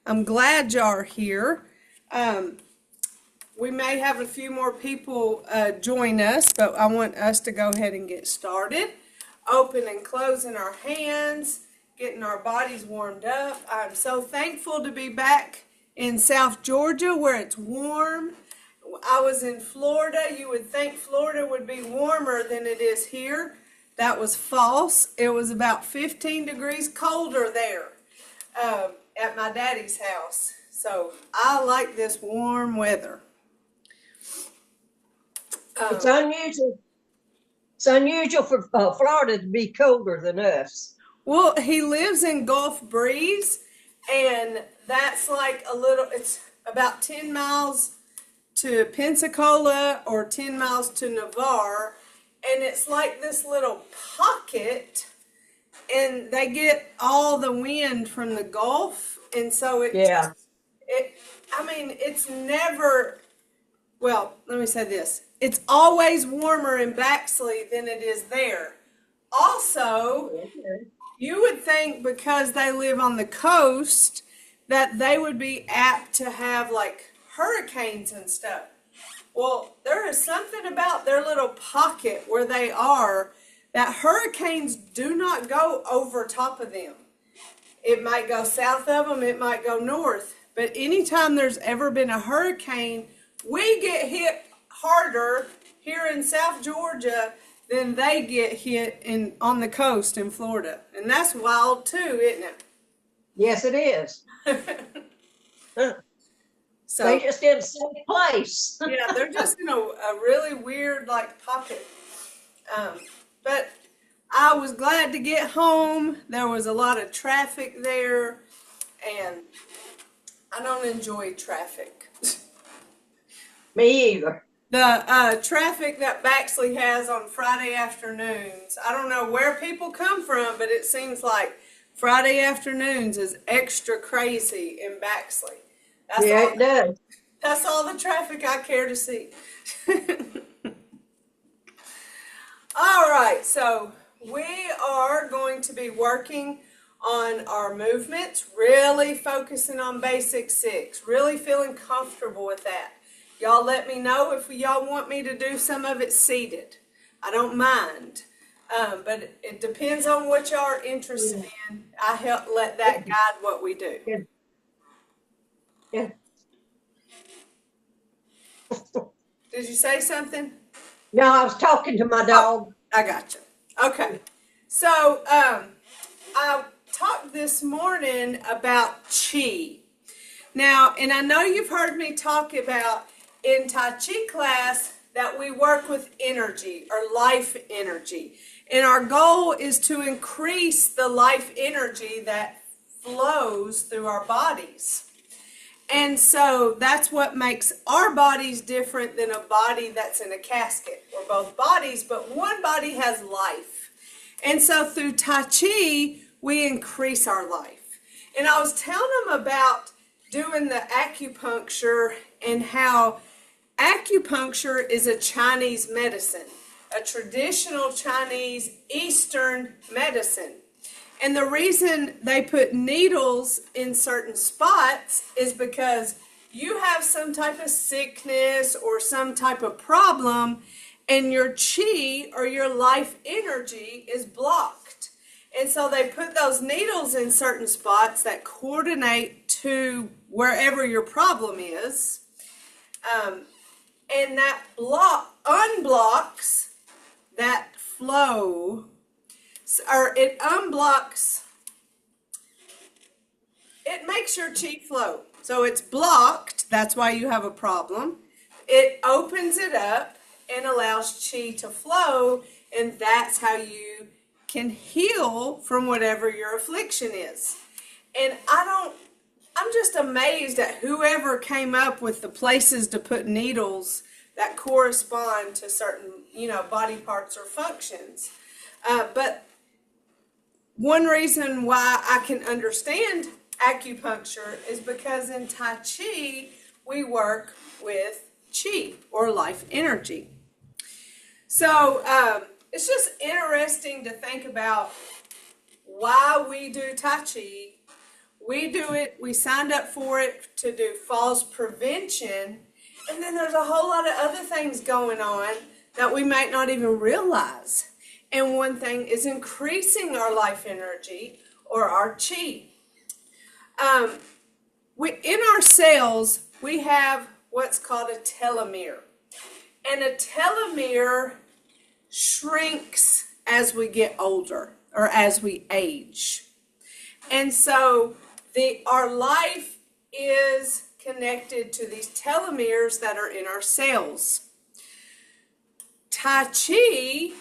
I'm glad y'all are here. Um, we may have a few more people join us, but I want us to go ahead and get started. Open and closing our hands, getting our bodies warmed up. I'm so thankful to be back in South Georgia where it's warm. I was in Florida. You would think Florida would be warmer than it is here. That was false. It was about 15 degrees colder there at my daddy's house. So I like this warm weather. It's unusual. It's unusual for Florida to be colder than us. Well, he lives in Gulf Breeze, and that's like it's about 10 miles to Pensacola or 10 miles to Navarre, and it's like this little pocket, and they get all the wind from the Gulf, and so Yeah. it's never, well, let me say this. It's always warmer in Baxley than it is there. Also, Okay. you would think because they live on the coast that they would be apt to have like hurricanes and stuff. Well, there is something about their little pocket where they are that hurricanes do not go over top of them. It might go south of them, it might go north. But anytime there's ever been a hurricane, we get hit harder here in South Georgia than they get hit on the coast in Florida. And that's wild too, isn't Yes, it is. it? They So, just in a safe place. yeah, they're just in a really weird like pocket. Um, but I was glad to get home. There was a lot of traffic there, and I don't enjoy traffic. Me either. The traffic that Baxley has on Friday afternoons, I don't know where people come from, but it seems like Friday afternoons is extra crazy in Baxley. That's Yeah, all, it does. that's all the traffic I care to see. All right, so we are going to be working on our movements, really focusing on basic six, really feeling comfortable with that. Y'all let me know if y'all want me to do some of it seated. I don't mind, but it depends on what y'all are interested in. I help let that guide what we do. Yeah. Yeah. Did you say something? No, I was talking to my dog. I got you. Okay. So, I talked this morning about chi. Now, and I know you've heard me talk about in Tai Chi class that we work with energy or life energy. And our goal is to increase the life energy that flows through our bodies. And so that's what makes our bodies different than a body that's in a casket. We're both bodies, but one body has life. And so through Tai Chi, we increase our life. And I was telling them about doing the acupuncture and how acupuncture is a Chinese medicine, a traditional Chinese Eastern medicine. And the reason they put needles in certain spots is because you have some type of sickness or some type of problem and your chi or your life energy is blocked. And so they put those needles in certain spots that coordinate to wherever your problem is. And that unblocks that flow, or it unblocks, it makes your chi flow. So it's blocked, that's why you have a problem. It opens it up and allows chi to flow, and that's how you can heal from whatever your affliction is. And I'm just amazed at whoever came up with the places to put needles that correspond to certain, body parts or functions. But one reason why I can understand acupuncture is because in Tai Chi, we work with chi or life energy. So it's just interesting to think about why we do Tai Chi, We do it, we signed up for it to do falls prevention, and then there's a whole lot of other things going on that we might not even realize. And one thing is increasing our life energy or our chi. In our cells, we have what's called a telomere. And a telomere shrinks as we get older or as we age. And so our life is connected to these telomeres that are in our cells. Tai Chi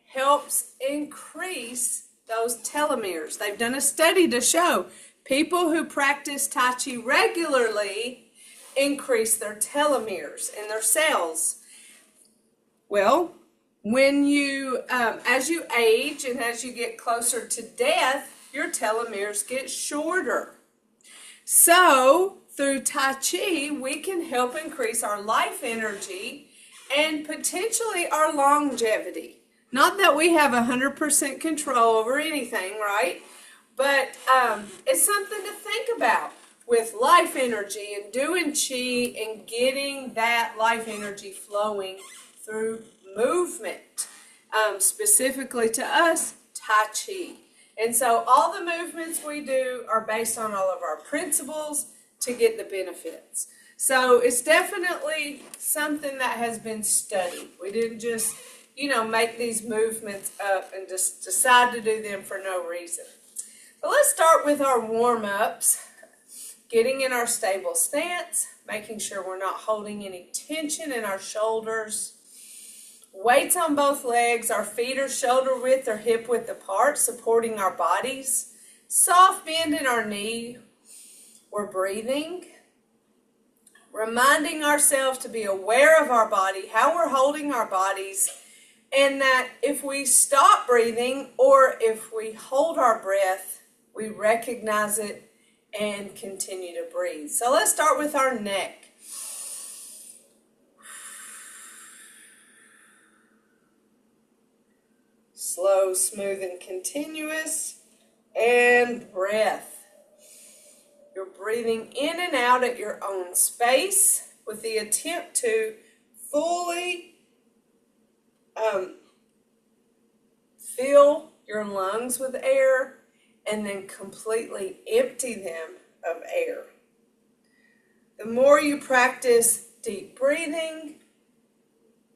helps increase those telomeres. They've done a study to show people who practice Tai Chi regularly increase their telomeres in their cells. Well, when you, as you age and as you get closer to death, your telomeres get shorter. So, through Tai Chi, we can help increase our life energy and potentially our longevity. Not that we have 100% control over anything, right? But it's something to think about with life energy and doing Chi and getting that life energy flowing through movement. Specifically to us, Tai Chi. And so all the movements we do are based on all of our principles to get the benefits. So it's definitely something that has been studied. We didn't just, make these movements up and just decide to do them for no reason. But let's start with our warm-ups. Getting in our stable stance, making sure we're not holding any tension in our shoulders. Weights on both legs, our feet are shoulder width or hip width apart, supporting our bodies. Soft bend in our knee. We're breathing. Reminding ourselves to be aware of our body, how we're holding our bodies, and that if we stop breathing or if we hold our breath, we recognize it and continue to breathe. So let's start with our neck. Slow, smooth, and continuous. And breath. You're breathing in and out at your own space with the attempt to fully fill your lungs with air and then completely empty them of air. The more you practice deep breathing,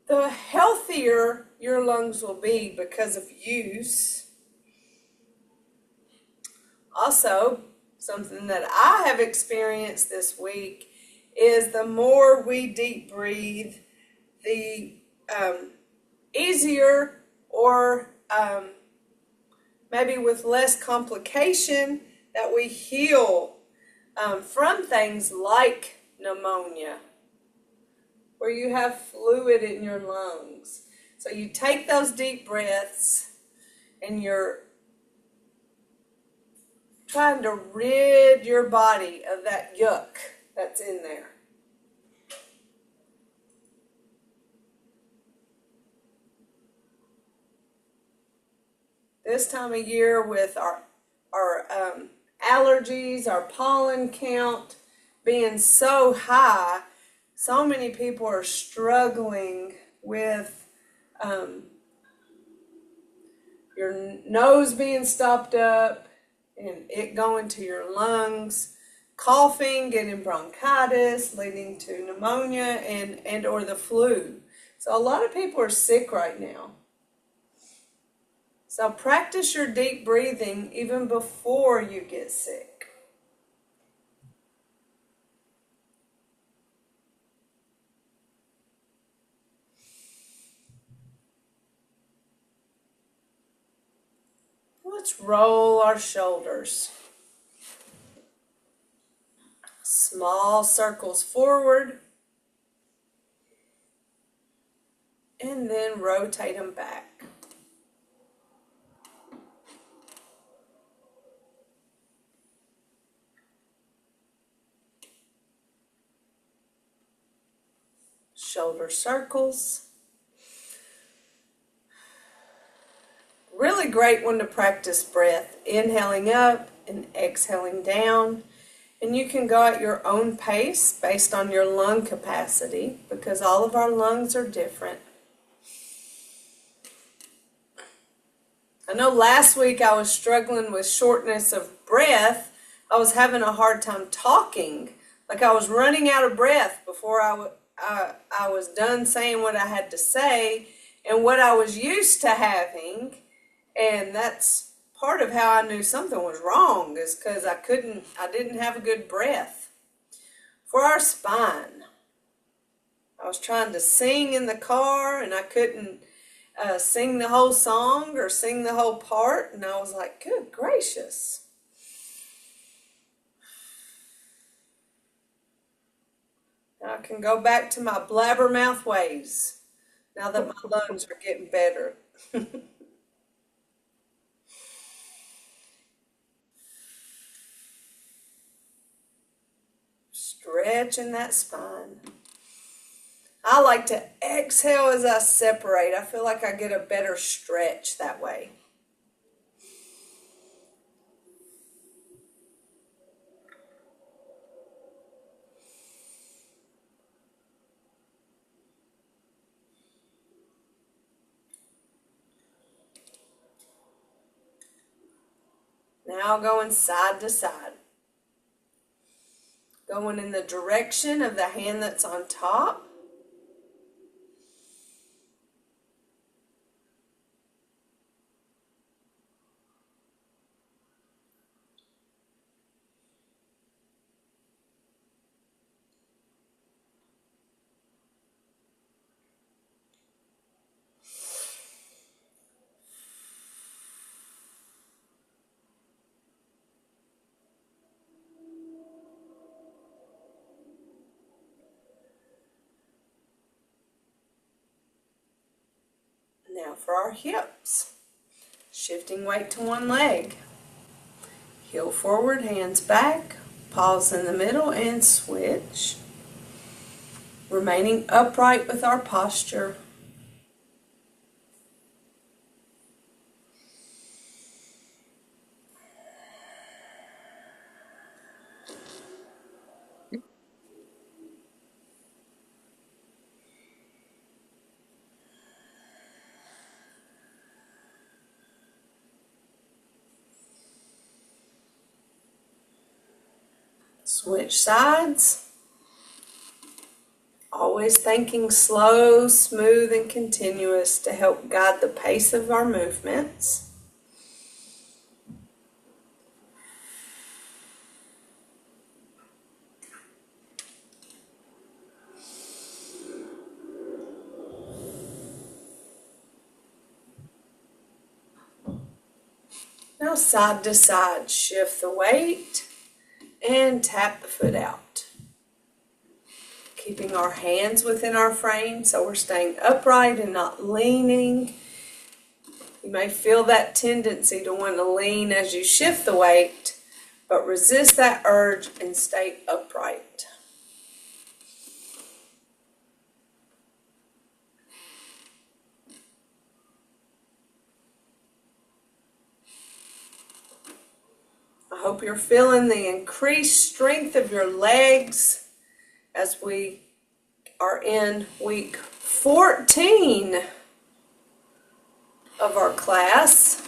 the healthier your lungs will be because of use. Also, something that I have experienced this week is the more we deep breathe, the easier or maybe with less complication that we heal from things like pneumonia, where you have fluid in your lungs. So you take those deep breaths and you're trying to rid your body of that yuck that's in there. This time of year with our allergies, our pollen count being so high, so many people are struggling with your nose being stopped up and it going to your lungs, coughing, getting bronchitis, leading to pneumonia and or the flu. So a lot of people are sick right now. So practice your deep breathing even before you get sick. Let's roll our shoulders. Small circles forward. And then rotate them back. Shoulder circles. Really great one to practice breath. Inhaling up and exhaling down. And you can go at your own pace based on your lung capacity because all of our lungs are different. I know last week I was struggling with shortness of breath. I was having a hard time talking. Like I was running out of breath before I was done saying what I had to say and what I was used to having. And that's part of how I knew something was wrong, is because I didn't have a good breath. For our spine, I was trying to sing in the car and I couldn't sing the whole song or sing the whole part, and I was like, good gracious. Now I can go back to my blabbermouth ways now that my lungs are getting better. Stretching that spine. I like to exhale as I separate. I feel like I get a better stretch that way. Now going side to side. Going in the direction of the hand that's on top. Now for our hips. Shifting weight to one leg. Heel forward, hands back. Pause in the middle and switch. Remaining upright with our posture. Switch sides. Always thinking slow, smooth, and continuous to help guide the pace of our movements. Now side to side, shift the weight and tap the foot out. Keeping our hands within our frame so we're staying upright and not leaning. You may feel that tendency to want to lean as you shift the weight, but resist that urge and stay upright. I hope you're feeling the increased strength of your legs as we are in week 14 of our class.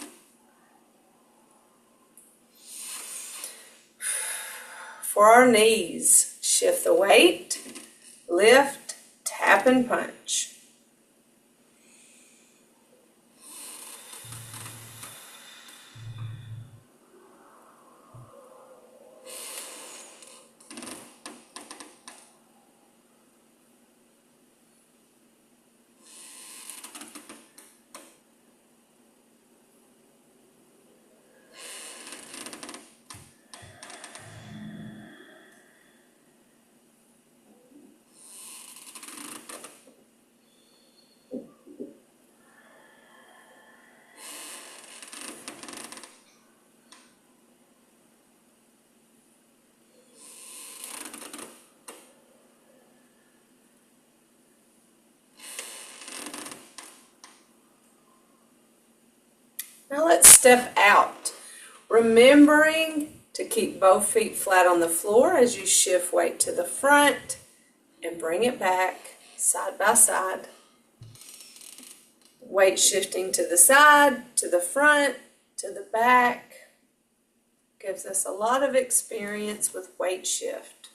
For our knees, shift the weight, lift, tap, and punch. Now let's step out. Remembering to keep both feet flat on the floor as you shift weight to the front and bring it back side by side. Weight shifting to the side, to the front, to the back. Gives us a lot of experience with weight shift.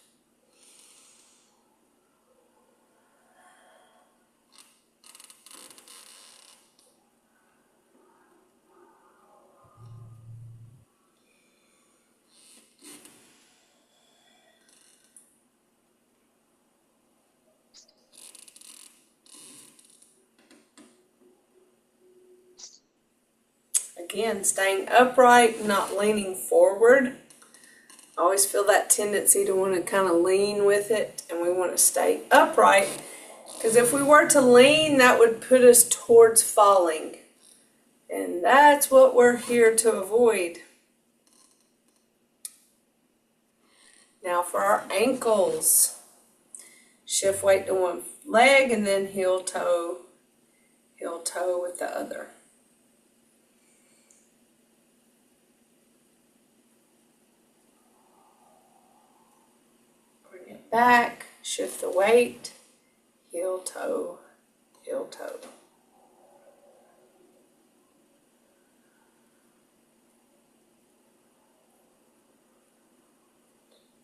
Again, staying upright, not leaning forward. I always feel that tendency to want to kind of lean with it, and we want to stay upright, because if we were to lean, that would put us towards falling. And that's what we're here to avoid. Now for our ankles. Shift weight to one leg and then heel toe with the other. Bring it back, shift the weight, heel toe, heel toe.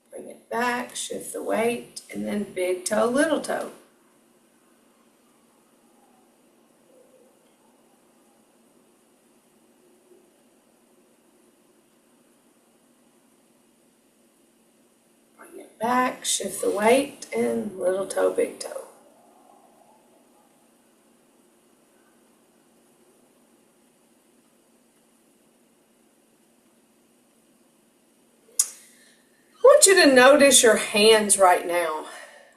Bring it back, shift the weight, and then big toe, little toe. Bring it back, shift the weight, and little toe, big toe. I want you to notice your hands right now.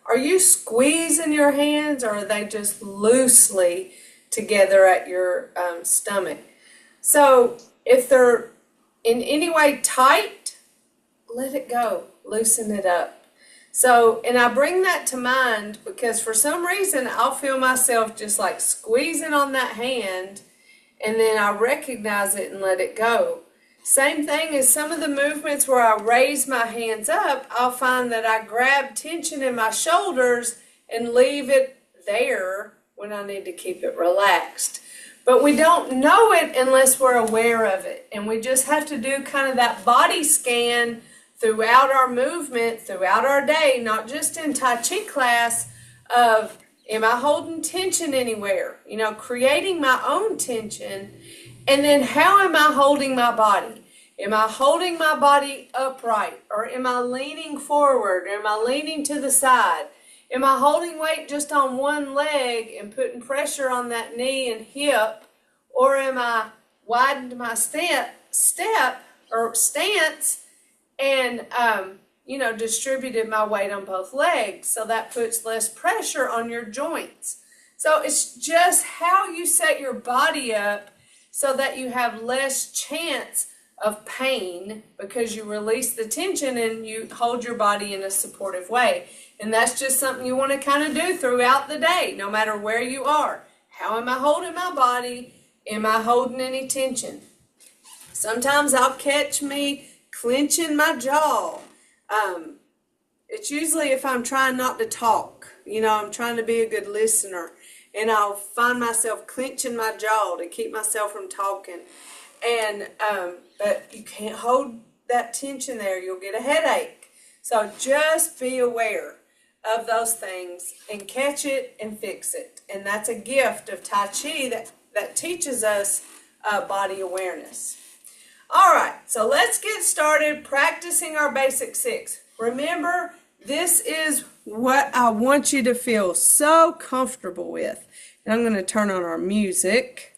Are you squeezing your hands, or are they just loosely together at your stomach? So if they're in any way tight, let it go, loosen it up. So, and I bring that to mind because for some reason I'll feel myself just like squeezing on that hand, and then I recognize it and let it go. Same thing as some of the movements where I raise my hands up, I'll find that I grab tension in my shoulders and leave it there when I need to keep it relaxed. But we don't know it unless we're aware of it. And we just have to do kind of that body scan throughout our movement, throughout our day, not just in Tai Chi class, of am I holding tension anywhere? You know, creating my own tension. And then how am I holding my body? Am I holding my body upright? Or am I leaning forward? Or am I leaning to the side? Am I holding weight just on one leg and putting pressure on that knee and hip? Or am I widened my stance and, distributed my weight on both legs? So that puts less pressure on your joints. So it's just how you set your body up so that you have less chance of pain because you release the tension and you hold your body in a supportive way. And that's just something you want to kind of do throughout the day, no matter where you are. How am I holding my body? Am I holding any tension? Sometimes I'll catch me clenching my jaw. It's usually if I'm trying not to talk. I'm trying to be a good listener. And I'll find myself clenching my jaw to keep myself from talking. And but you can't hold that tension there. You'll get a headache. So just be aware of those things and catch it and fix it. And that's a gift of Tai Chi that teaches us body awareness. All right, so let's get started practicing our basic six. Remember, this is what I want you to feel so comfortable with. And I'm going to turn on our music.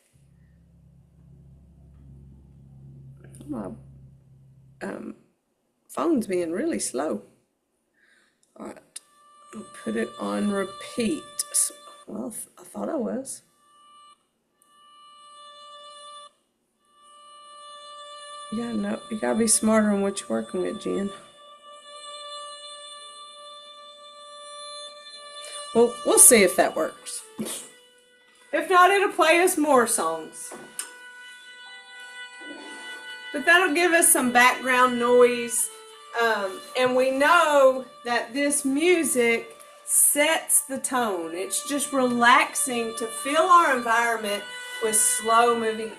My phone's being really slow. All right, I'll put it on repeat. Well, I thought I was. Yeah, no, you gotta be smarter on what you're working with, Jen. Well, we'll see if that works. If not, it'll play us more songs. but that'll give us some background noise. And we know that this music sets the tone. It's just relaxing to fill our environment with slow moving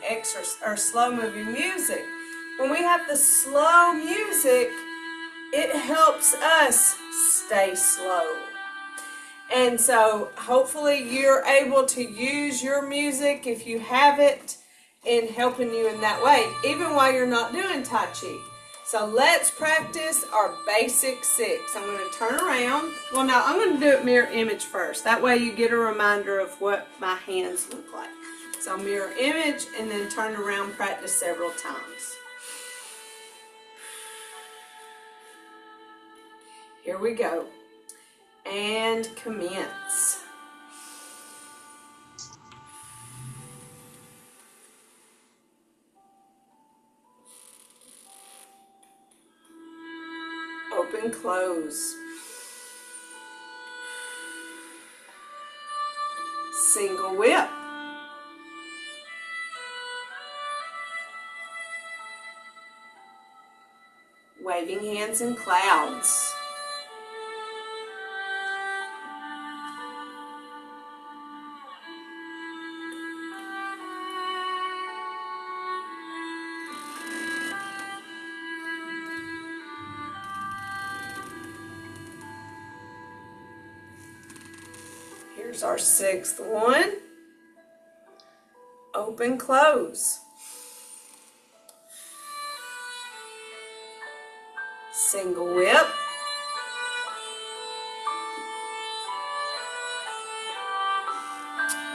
slow moving music. When we have the slow music, it helps us stay slow. And so hopefully you're able to use your music, if you have it, in helping you in that way, even while you're not doing Tai Chi. So let's practice our basic 6. I'm going to turn around. Well, no, I'm going to do it mirror image first. That way you get a reminder of what my hands look like. So mirror image and then turn around, practice several times. Here we go. And commence. Open, close. Single whip. Waving hands in clouds. Here's our 6th one. Open, close. Single whip.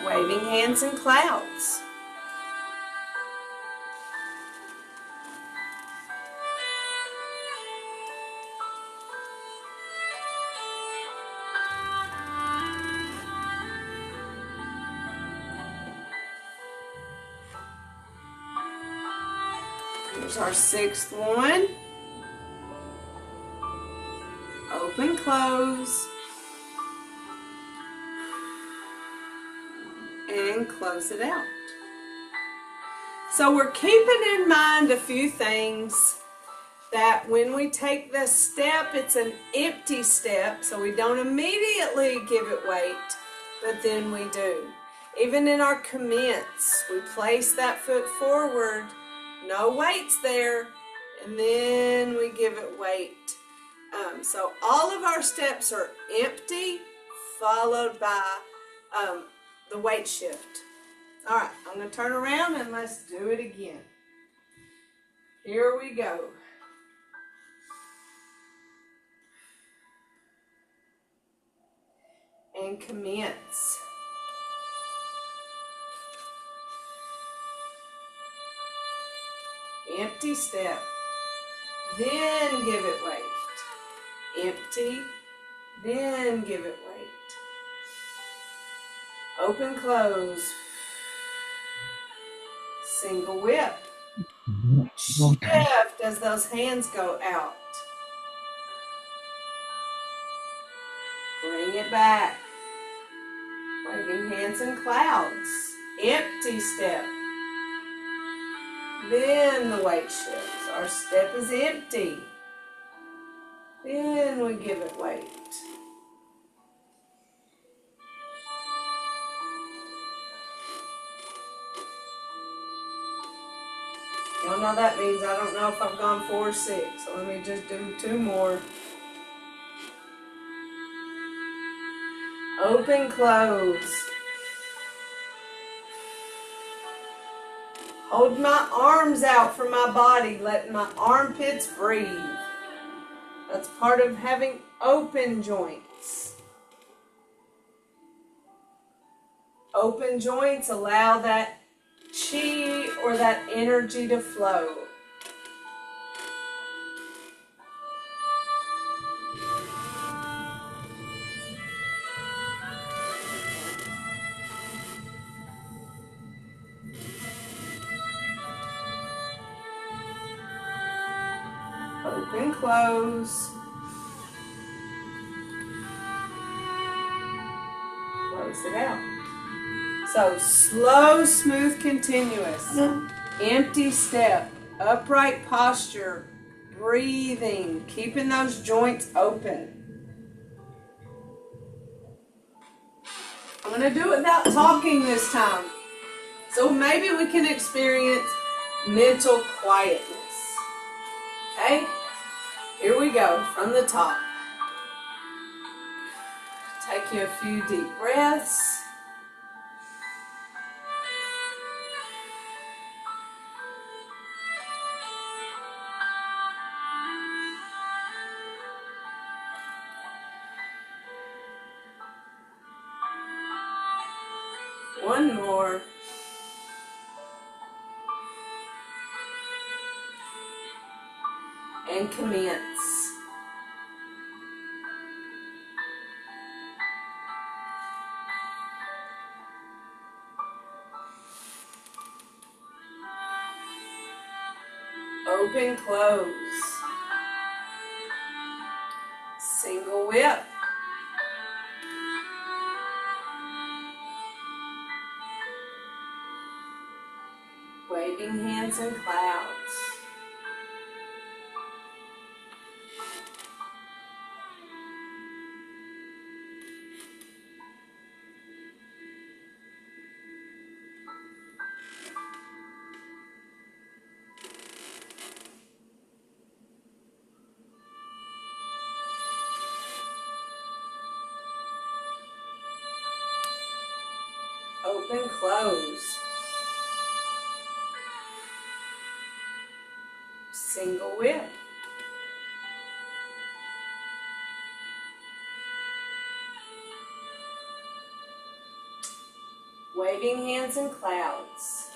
Waving hands in clouds. Here's our 6th one. Open, close, and close it out. So we're keeping in mind a few things, that when we take the step, it's an empty step, so we don't immediately give it weight, but then we do. Even in our commence, we place that foot forward, no weights there, and then we give it weight. So all of our steps are empty, followed by the weight shift. All right, I'm going to turn around and let's do it again. Here we go. And commence. Empty step. Then give it weight. Empty, then give it weight. Open, close. Single whip. Shift as those hands go out. Bring it back. Waving hands in clouds. Empty step. Then the weight shifts. Our step is empty. Then we give it weight. Y'all know that means I don't know if I've gone 4 or 6. So let me just do 2 more. Open, close. Hold my arms out from my body, letting my armpits breathe. That's part of having open joints. Open joints allow that chi or that energy to flow. Open, close. Close it out. So slow, smooth, continuous. Empty step. Upright posture, breathing, keeping those joints open. I'm going to do it without talking this time. So maybe we can experience mental quietness. Okay? Here we go from the top. Take you a few deep breaths. One more. And commence. Open, close. Single whip. Waving hands and clouds. Open, close. Single whip. Waving hands and clouds.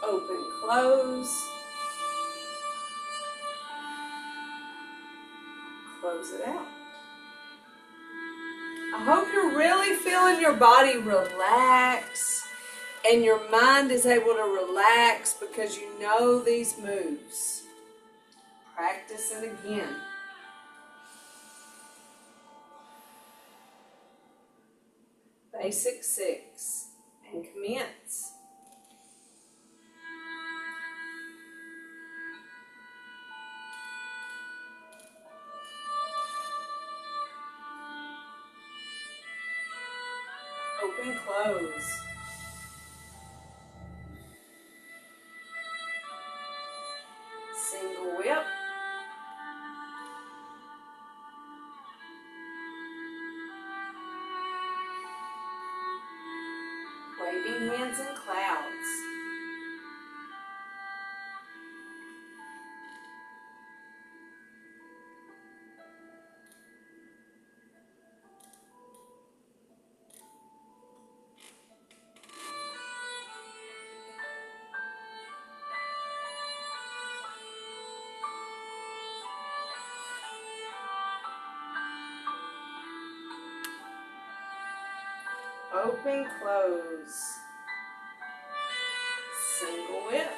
Open, close. Close it out. I hope you're really feeling your body relax and your mind is able to relax because you know these moves. Practice it again. Basic 6 and commence. Open, close. Single whip. Waving hands and clouds. Open, close. Single whip.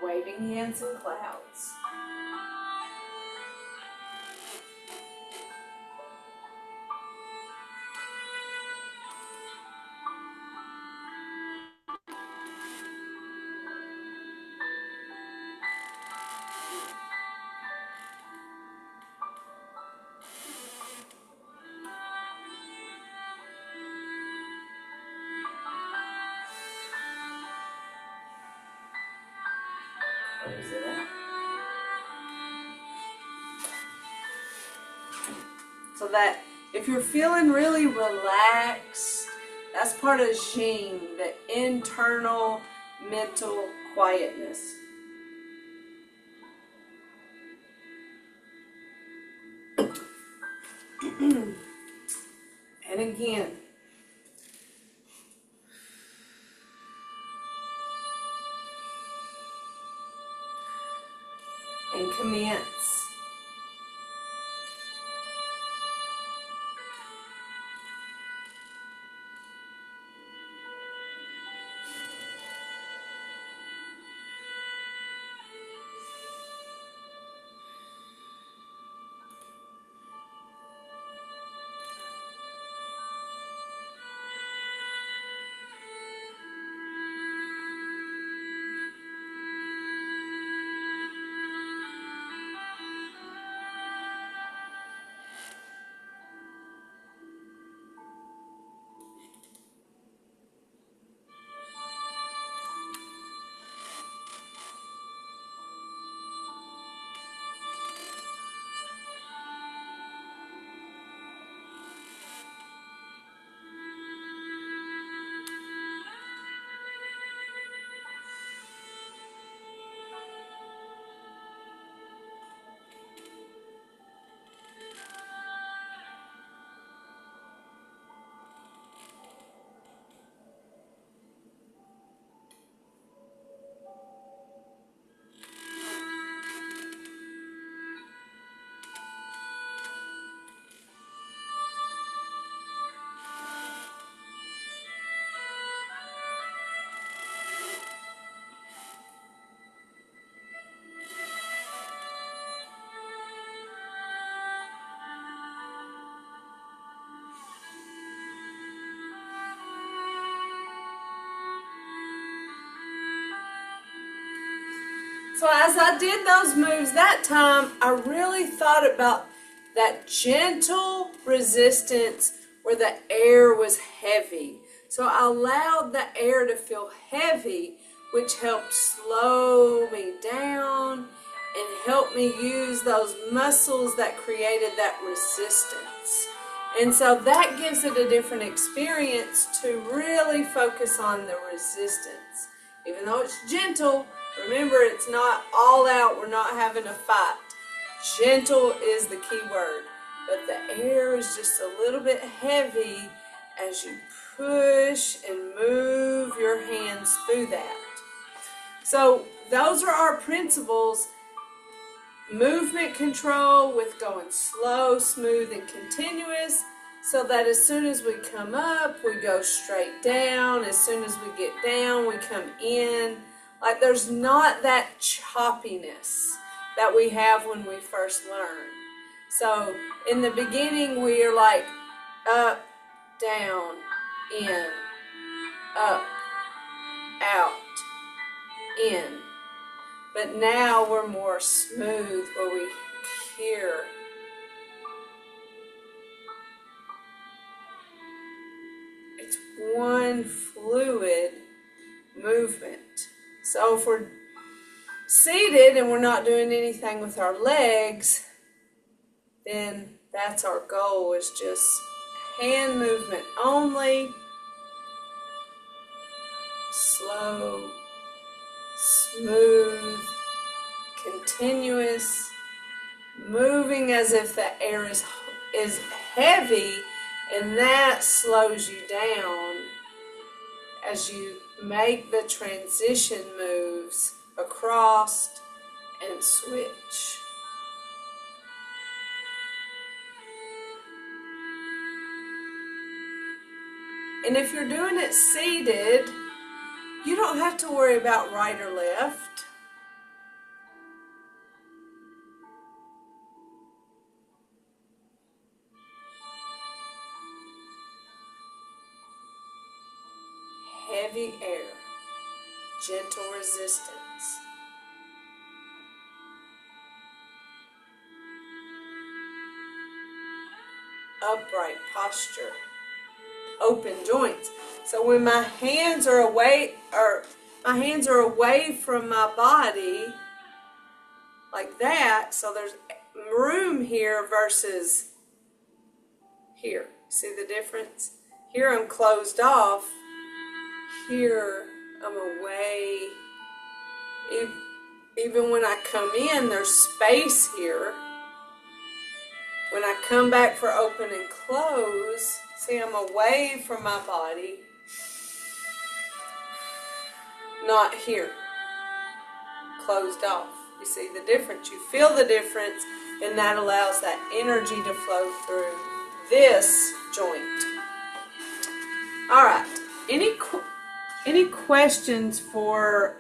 Waving hands and clouds. Close it out. So that if you're feeling really relaxed, that's part of Jing, the internal mental quietness. And again, commence. So as I did those moves that time, I really thought about that gentle resistance where the air was heavy. So I allowed the air to feel heavy, which helped slow me down and helped me use those muscles that created that resistance. And so that gives it a different experience to really focus on the resistance. Even though it's gentle, remember it's not all out, we're not having a fight. Gentle is the key word, but the air is just a little bit heavy as you push and move your hands through that. So those are our principles. Movement control with going slow, smooth, and continuous, so that as soon as we come up, we go straight down. As soon as we get down, we come in. Like there's not that choppiness that we have when we first learn. So in the beginning, we are like up, down, in, up, out, in. But now we're more smooth where we hear. It's one fluid movement. So if we're seated and we're not doing anything with our legs, then that's our goal, is just hand movement only. Slow, smooth, continuous, moving as if the air is heavy, and that slows you down as you make the transition moves across and switch. And if you're doing it seated, you don't have to worry about right or left. Heavy air, gentle resistance. Upright posture, open joints. So when my hands are away, from my body, like that, so there's room here versus here. See the difference? Here I'm closed off. Here I'm away. Even when I come in, there's space here. When I come back for open and close, see, I'm away from my body. Not here. Closed off. You see the difference. You feel the difference, and that allows that energy to flow through this joint. All right. Any questions for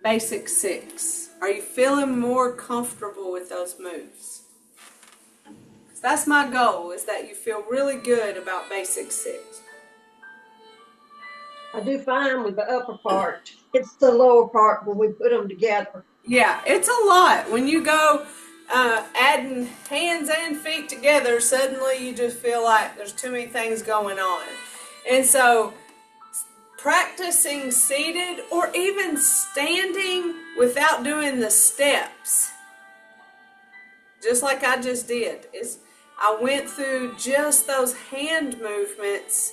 basic 6? Are you feeling more comfortable with those moves? That's my goal, is that you feel really good about basic 6. I do fine with the upper part. It's the lower part when we put them together. Yeah, it's a lot. When you go adding hands and feet together, suddenly you just feel like there's too many things going on. And so practicing seated or even standing without doing the steps, just like I just did, is I went through just those hand movements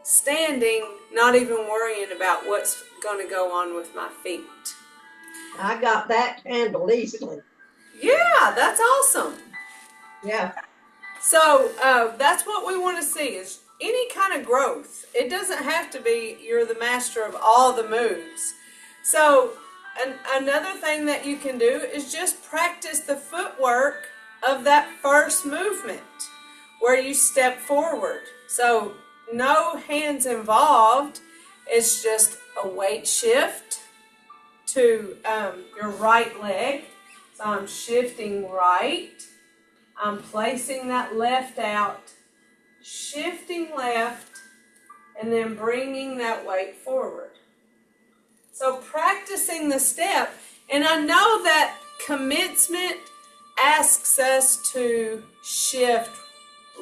standing, not even worrying about what's going to go on with my feet. I got that handled easily. Yeah, that's awesome. Yeah. So that's what we want to see, is any kind of growth. It doesn't have to be you're the master of all the moves. So another thing that you can do is just practice the footwork of that first movement where you step forward. So no hands involved. It's just a weight shift to your right leg. So I'm shifting right. I'm placing that left out, shifting left, and then bringing that weight forward. So practicing the step. And I know that commencement asks us to shift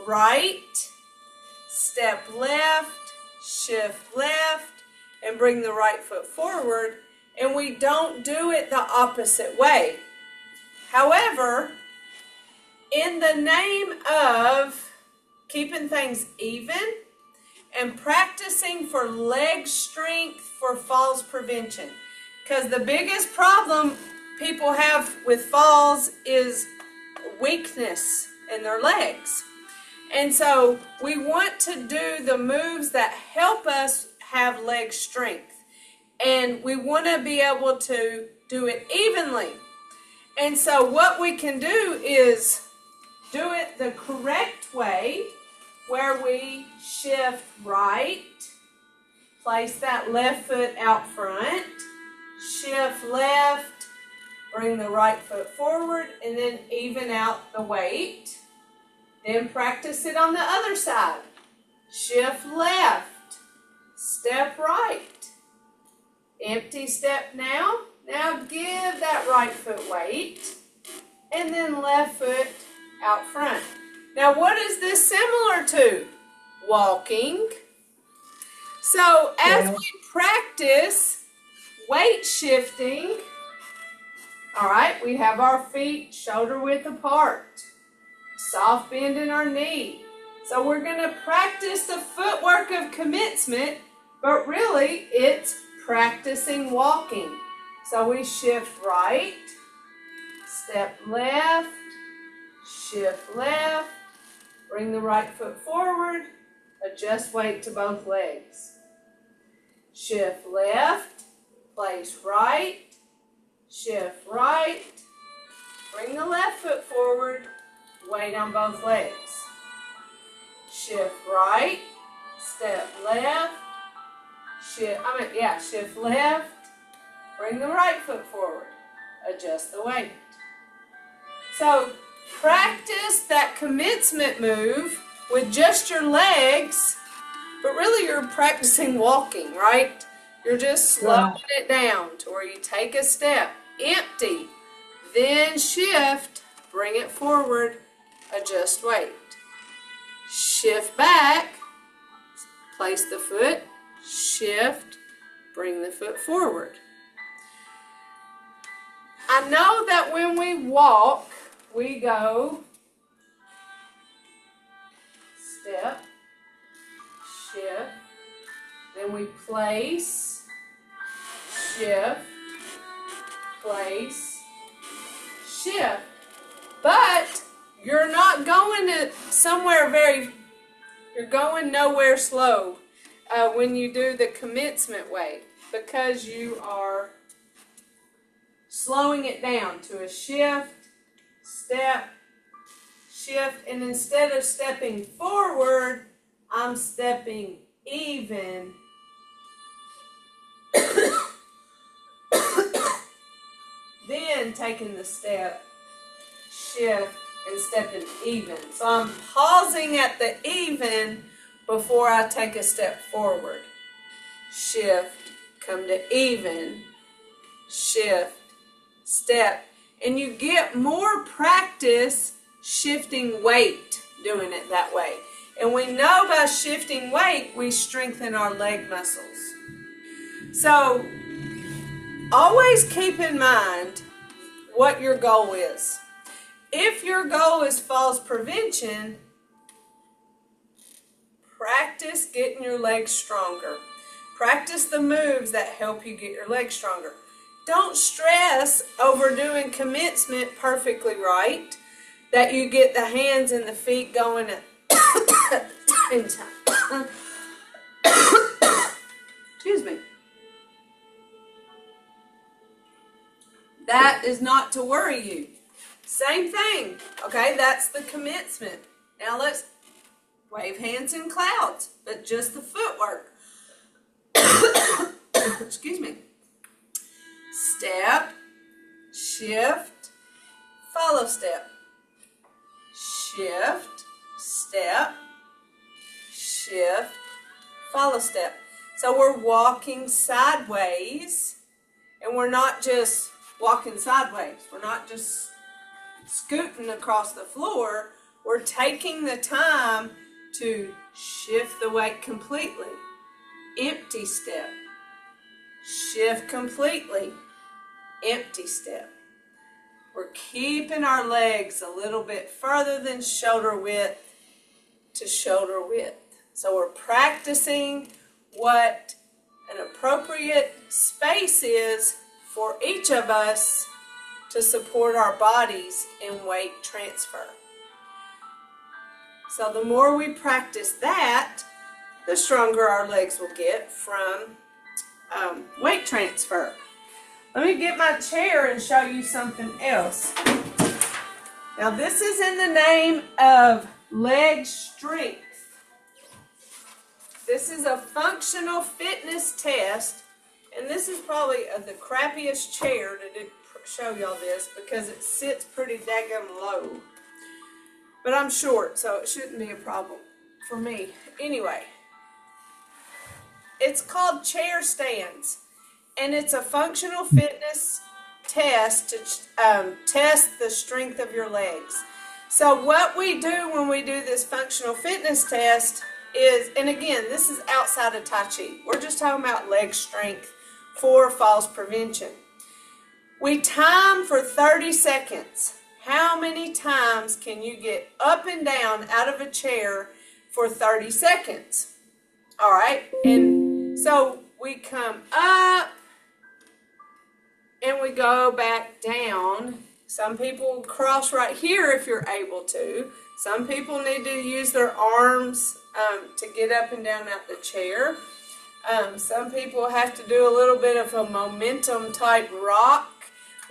right, step left, shift left, and bring the right foot forward. And we don't do it the opposite way. However, in the name of keeping things even and practicing for leg strength for falls prevention, because the biggest problem people have with falls is weakness in their legs. And so we want to do the moves that help us have leg strength. And we want to be able to do it evenly. And so what we can do is do it the correct way, where we shift right, place that left foot out front, shift left, bring the right foot forward, and then even out the weight. Then practice it on the other side. Shift left, step right, empty step now. Now give that right foot weight, and then left foot out front. Now what is this similar to? Walking. So as we practice weight shifting, all right, we have our feet shoulder width apart, soft bend in our knee. So we're going to practice the footwork of commencement, but really it's practicing walking. So we shift right, step left, shift left, bring the right foot forward, adjust weight to both legs. Shift left, place right, shift right, bring the left foot forward, weight on both legs. Shift right, step left, shift left, bring the right foot forward, adjust the weight. So practice that commencement move with just your legs, but really you're practicing walking, right? You're just slowing it down to where you take a step, empty, then shift, bring it forward, adjust weight. Shift back, place the foot, shift, bring the foot forward. I know that when we walk, we go step, shift, then we place, shift, place, shift. But you're not going to you're going nowhere slow when you do the commencement way, because you are slowing it down to a shift, step, shift, and instead of stepping forward, I'm stepping even. Then taking the step, shift, and stepping even. So I'm pausing at the even before I take a step forward. Shift, come to even, shift, step. And you get more practice shifting weight doing it that way. And we know by shifting weight, we strengthen our leg muscles. So always keep in mind what your goal is. If your goal is falls prevention, practice getting your legs stronger. Practice the moves that help you get your legs stronger. Don't stress over doing commencement perfectly right, that you get the hands and the feet going at the same time. Excuse me. That is not to worry you. Same thing, okay? That's the commencement. Now let's wave hands in clouds, but just the footwork. Excuse me. Step, shift, follow step. Shift, step, shift, follow step. So we're walking sideways, and we're not just walking sideways. We're not just scooting across the floor. We're taking the time to shift the weight completely. Empty step. Shift completely. Empty step. We're keeping our legs a little bit further than shoulder width to shoulder width. So we're practicing what an appropriate space is for each of us to support our bodies in weight transfer. So the more we practice that, the stronger our legs will get from weight transfer. Let me get my chair and show you something else. Now this is in the name of leg strength. This is a functional fitness test, and this is probably the crappiest chair to show y'all this because it sits pretty daggum low. But I'm short, so it shouldn't be a problem for me. Anyway, it's called chair stands, and it's a functional fitness test to test the strength of your legs. So what we do when we do this functional fitness test is, and again, this is outside of Tai Chi. We're just talking about leg strength for falls prevention. We time for 30 seconds. How many times can you get up and down out of a chair for 30 seconds? All right, and so we come up and we go back down. Some people cross right here if you're able to. Some people need to use their arms to get up and down out the chair. Some people have to do a little bit of a momentum type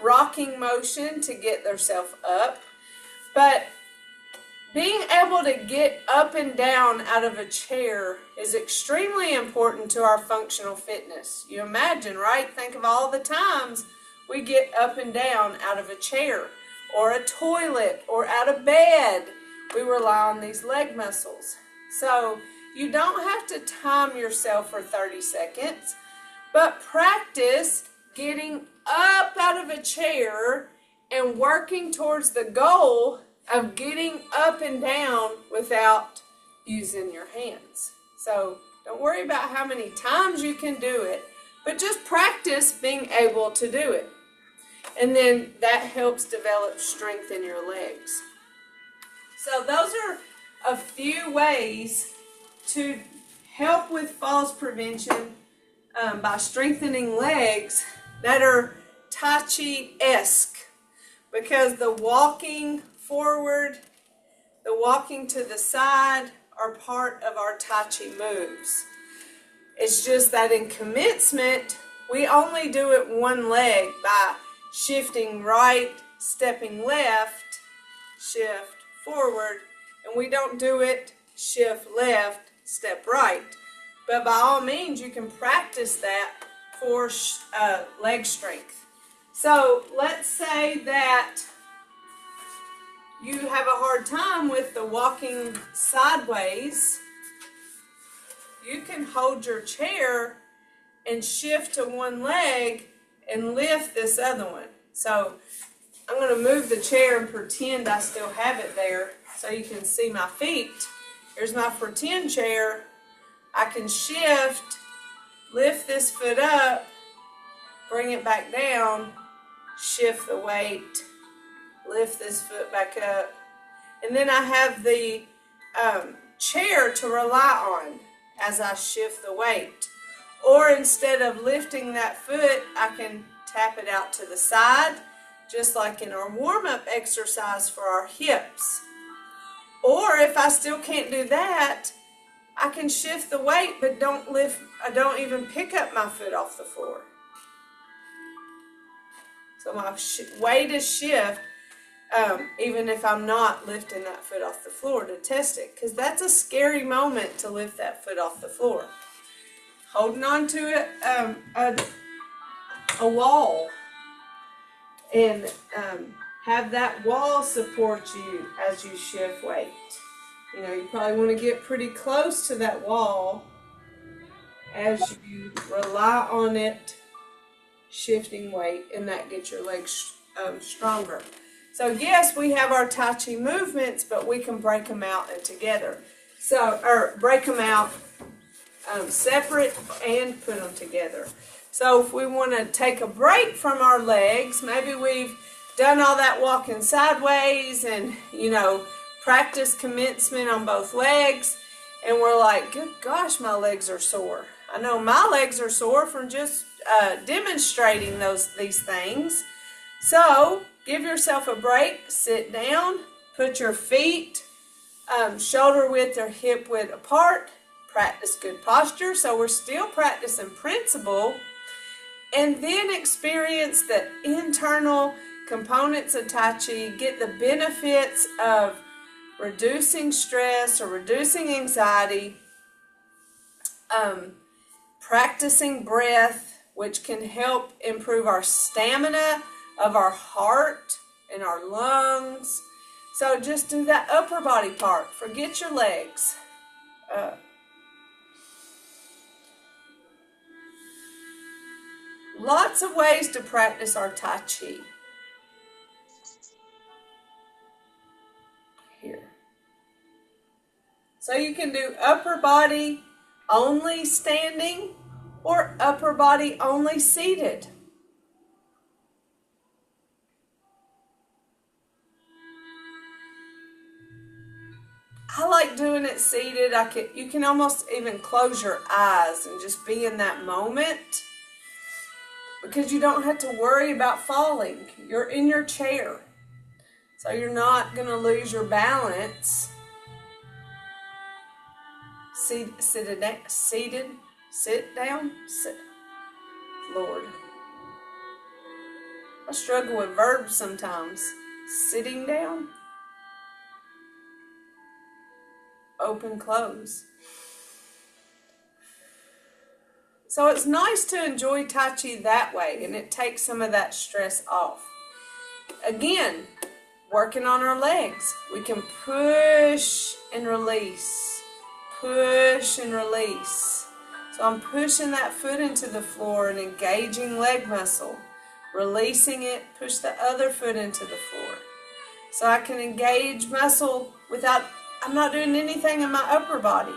rocking motion to get themselves up. But being able to get up and down out of a chair is extremely important to our functional fitness. You imagine, right? Think of all the times we get up and down out of a chair or a toilet or out of bed. We rely on these leg muscles. So you don't have to time yourself for 30 seconds, but practice getting up out of a chair and working towards the goal of getting up and down without using your hands. So don't worry about how many times you can do it, but just practice being able to do it. And then that helps develop strength in your legs. So those are a few ways to help with falls prevention by strengthening legs that are Tai Chi-esque, because the walking forward, the walking to the side are part of our Tai Chi moves. It's just that in commencement, we only do it one leg by shifting right, stepping left, shift forward, and we don't do it shift left, step right. But by all means, you can practice that for leg strength. So let's say that you have a hard time with the walking sideways. You can hold your chair and shift to one leg and lift this other one. So I'm going to move the chair and pretend I still have it there so you can see my feet. Here's my pretend chair. I can shift, lift this foot up, bring it back down, shift the weight, lift this foot back up. And then I have the chair to rely on as I shift the weight. Or instead of lifting that foot, I can tap it out to the side, just like in our warm-up exercise for our hips. Or if I still can't do that, I can shift the weight but I don't even pick up my foot off the floor. So my weight is shift even if I'm not lifting that foot off the floor to test it, because that's a scary moment to lift that foot off the floor. Holding on to it, a wall, and have that wall support you as you shift weight. You know, you probably want to get pretty close to that wall as you rely on it shifting weight, and that gets your legs stronger. So yes, we have our Tai Chi movements, but we can break them out and together. Or break them out separate and put them together. So if we want to take a break from our legs, maybe we've done all that walking sideways and, you know, practice commencement on both legs, and we're like, good gosh, my legs are sore. I know my legs are sore from just demonstrating these things. So give yourself a break, sit down, put your feet shoulder width or hip width apart, practice good posture. So we're still practicing principle, and then experience the internal components of Tai Chi, get the benefits of reducing stress or reducing anxiety, practicing breath, which can help improve our stamina of our heart and our lungs. So just do that upper body part. Forget your legs. Lots of ways to practice our Tai Chi. Here. So you can do upper body only standing or upper body only seated. I like doing it seated. You can almost even close your eyes and just be in that moment, because you don't have to worry about falling. You're in your chair, so you're not going to lose your balance. Sit down. Lord, I struggle with verbs sometimes. Sitting down. Open, close. So it's nice to enjoy Tai Chi that way, and it takes some of that stress off. Again, working on our legs. We can push and release. Push and release. So I'm pushing that foot into the floor and engaging leg muscle. Releasing it, push the other foot into the floor. So I can engage muscle without, I'm not doing anything in my upper body.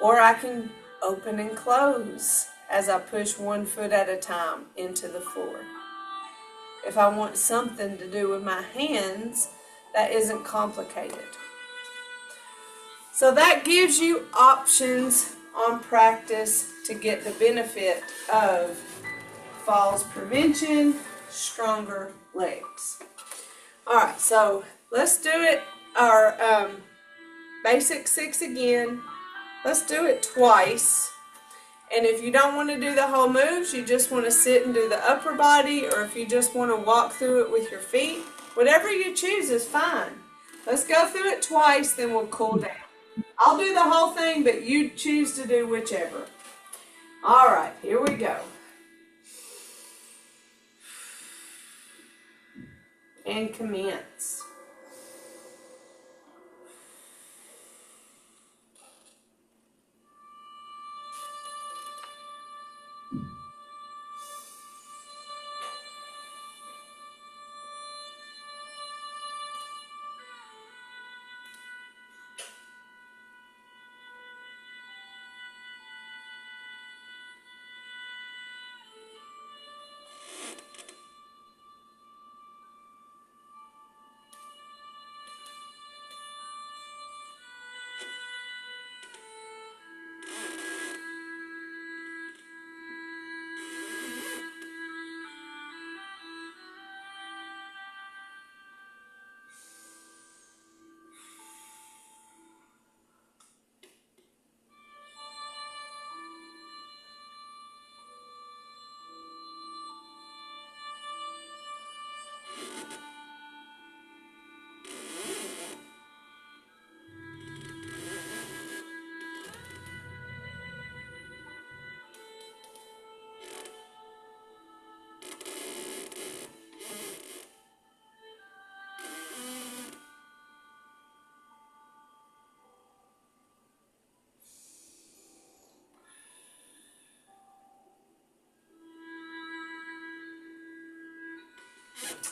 Or I can open and close as I push one foot at a time into the floor. If I want something to do with my hands that isn't complicated. So that gives you options on practice to get the benefit of falls prevention, stronger legs. Alright, so let's do it, our basic 6 again. Let's do it twice. And if you don't want to do the whole moves, you just want to sit and do the upper body, or if you just want to walk through it with your feet, whatever you choose is fine. Let's go through it twice, then we'll cool down. I'll do the whole thing, but you choose to do whichever. All right, here we go. And commence.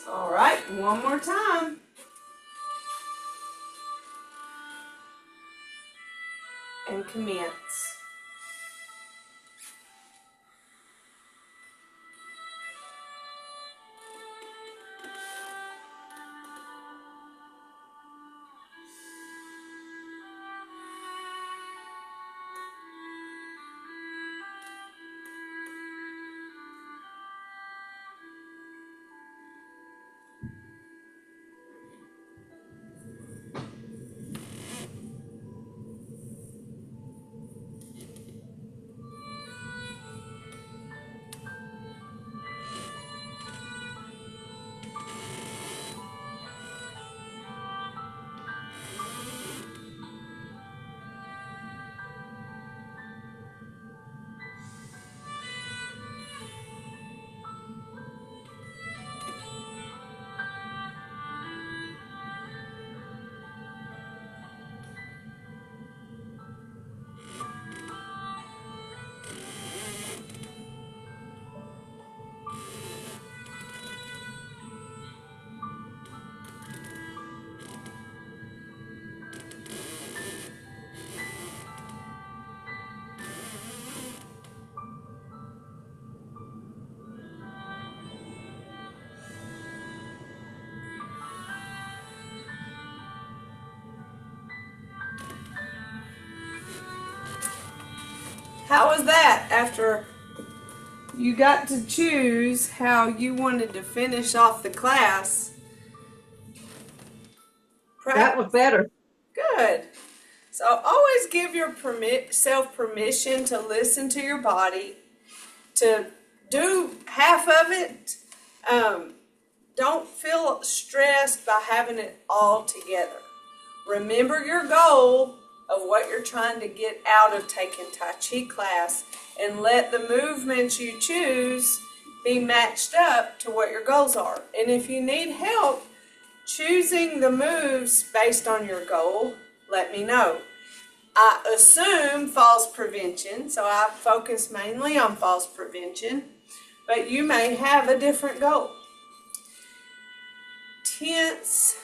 All right, one more time. And commence. How was that after you got to choose how you wanted to finish off the class? That was better. Good. So always give yourself permission to listen to your body, to do half of it. Don't feel stressed by having it all together. Remember your goal of what you're trying to get out of taking Tai Chi class, and let the movements you choose be matched up to what your goals are. And if you need help choosing the moves based on your goal, let me know. I assume falls prevention, so I focus mainly on falls prevention, but you may have a different goal. Tense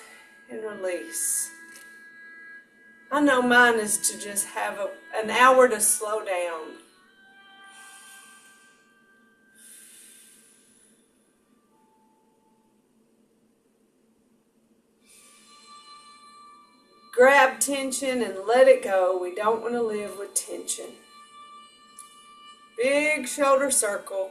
and release. I know mine is to just have an hour to slow down. Grab tension and let it go. We don't want to live with tension. Big shoulder circle.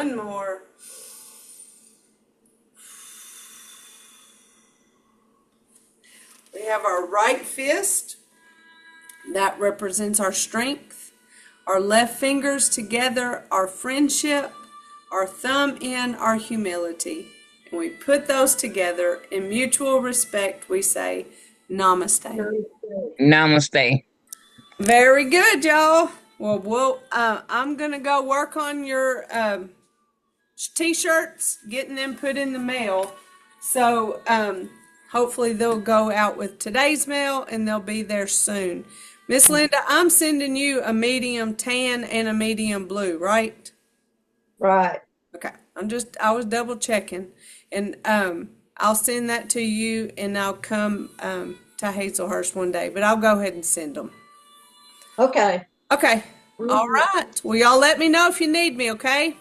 one more. We have our right fist. That represents our strength. Our left fingers together, our friendship. Our thumb in, our humility. And we put those together in mutual respect. We say, Namaste. Namaste. Very good, y'all. Well, I'm gonna go work on your t-shirts, getting them put in the mail. So hopefully they'll go out with today's mail, and they'll be there soon. Miss Linda, I'm sending you a medium tan and a medium blue, right? Right. Okay. I was double checking, and I'll send that to you, and I'll come to Hazelhurst one day, but I'll go ahead and send them. Okay. Okay. All right. Well, y'all let me know if you need me, okay?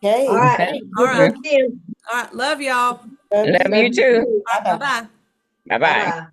Okay. All right. Okay. All right. Again. All right. Love y'all. Love you too. All right. Bye-bye. Bye bye. Bye-bye.